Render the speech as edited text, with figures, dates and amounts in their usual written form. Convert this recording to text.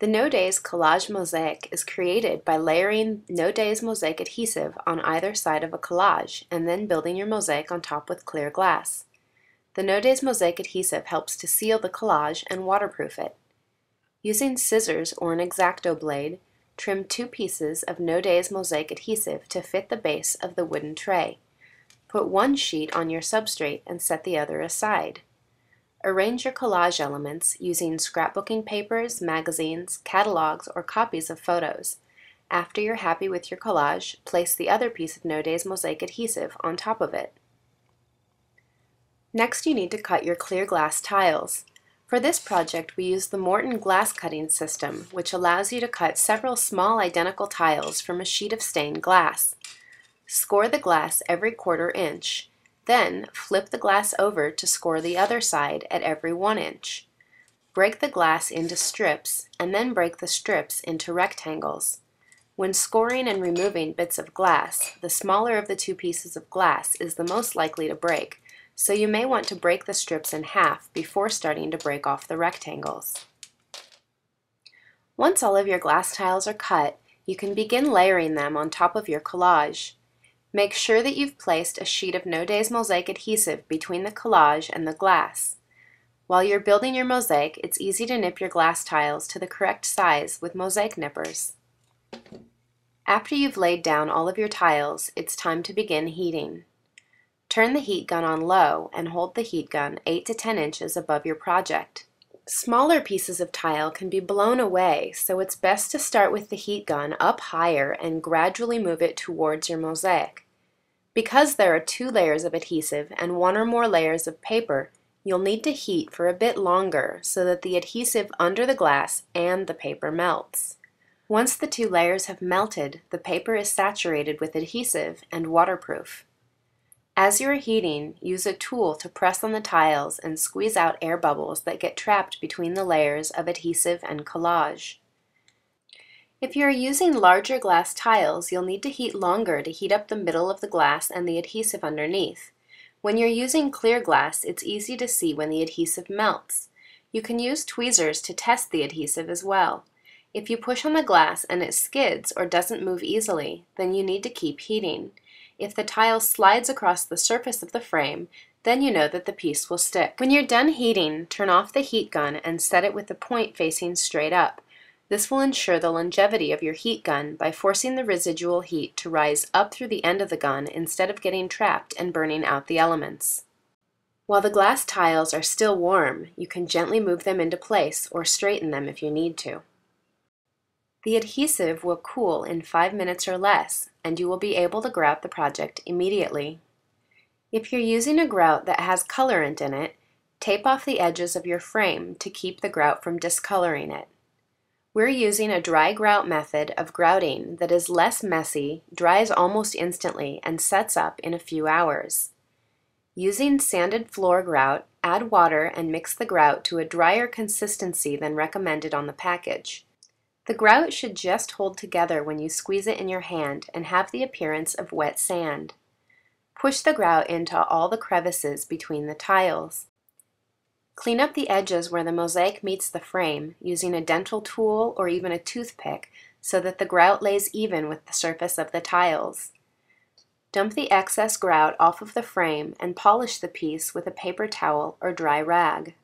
The No Days Collage Mosaic is created by layering No Days Mosaic Adhesive on either side of a collage and then building your mosaic on top with clear glass. The No Days Mosaic Adhesive helps to seal the collage and waterproof it. Using scissors or an X-Acto blade, trim 2 pieces of No Days Mosaic Adhesive to fit the base of the wooden tray. Put one sheet on your substrate and set the other aside. Arrange your collage elements using scrapbooking papers, magazines, catalogs, or copies of photos. After you're happy with your collage, place the other piece of No Days Mosaic Adhesive on top of it. Next, you need to cut your clear glass tiles. For this project, we use the Morton glass cutting system, which allows you to cut several small identical tiles from a sheet of stained glass. Score the glass every 1/4 inch. Then, flip the glass over to score the other side at every 1 inch. Break the glass into strips, and then break the strips into rectangles. When scoring and removing bits of glass, the smaller of the 2 pieces of glass is the most likely to break, so you may want to break the strips in half before starting to break off the rectangles. Once all of your glass tiles are cut, you can begin layering them on top of your collage. Make sure that you've placed a sheet of No Days Mosaic Adhesive between the collage and the glass. While you're building your mosaic, it's easy to nip your glass tiles to the correct size with mosaic nippers. After you've laid down all of your tiles, it's time to begin heating. Turn the heat gun on low and hold the heat gun 8 to 10 inches above your project. Smaller pieces of tile can be blown away, so it's best to start with the heat gun up higher and gradually move it towards your mosaic. Because there are 2 layers of adhesive and 1 or more layers of paper, you'll need to heat for a bit longer so that the adhesive under the glass and the paper melts. Once the 2 layers have melted, the paper is saturated with adhesive and waterproof. As you are heating, use a tool to press on the tiles and squeeze out air bubbles that get trapped between the layers of adhesive and collage. If you are using larger glass tiles, you'll need to heat longer to heat up the middle of the glass and the adhesive underneath. When you're using clear glass, it's easy to see when the adhesive melts. You can use tweezers to test the adhesive as well. If you push on the glass and it skids or doesn't move easily, then you need to keep heating. If the tile slides across the surface of the frame, then you know that the piece will stick. When you're done heating, turn off the heat gun and set it with the point facing straight up. This will ensure the longevity of your heat gun by forcing the residual heat to rise up through the end of the gun instead of getting trapped and burning out the elements. While the glass tiles are still warm, you can gently move them into place or straighten them if you need to. The adhesive will cool in 5 minutes or less, and you will be able to grout the project immediately. If you're using a grout that has colorant in it, tape off the edges of your frame to keep the grout from discoloring it. We're using a dry grout method of grouting that is less messy, dries almost instantly, and sets up in a few hours. Using sanded floor grout, add water and mix the grout to a drier consistency than recommended on the package. The grout should just hold together when you squeeze it in your hand and have the appearance of wet sand. Push the grout into all the crevices between the tiles. Clean up the edges where the mosaic meets the frame using a dental tool or even a toothpick so that the grout lays even with the surface of the tiles. Dump the excess grout off of the frame and polish the piece with a paper towel or dry rag.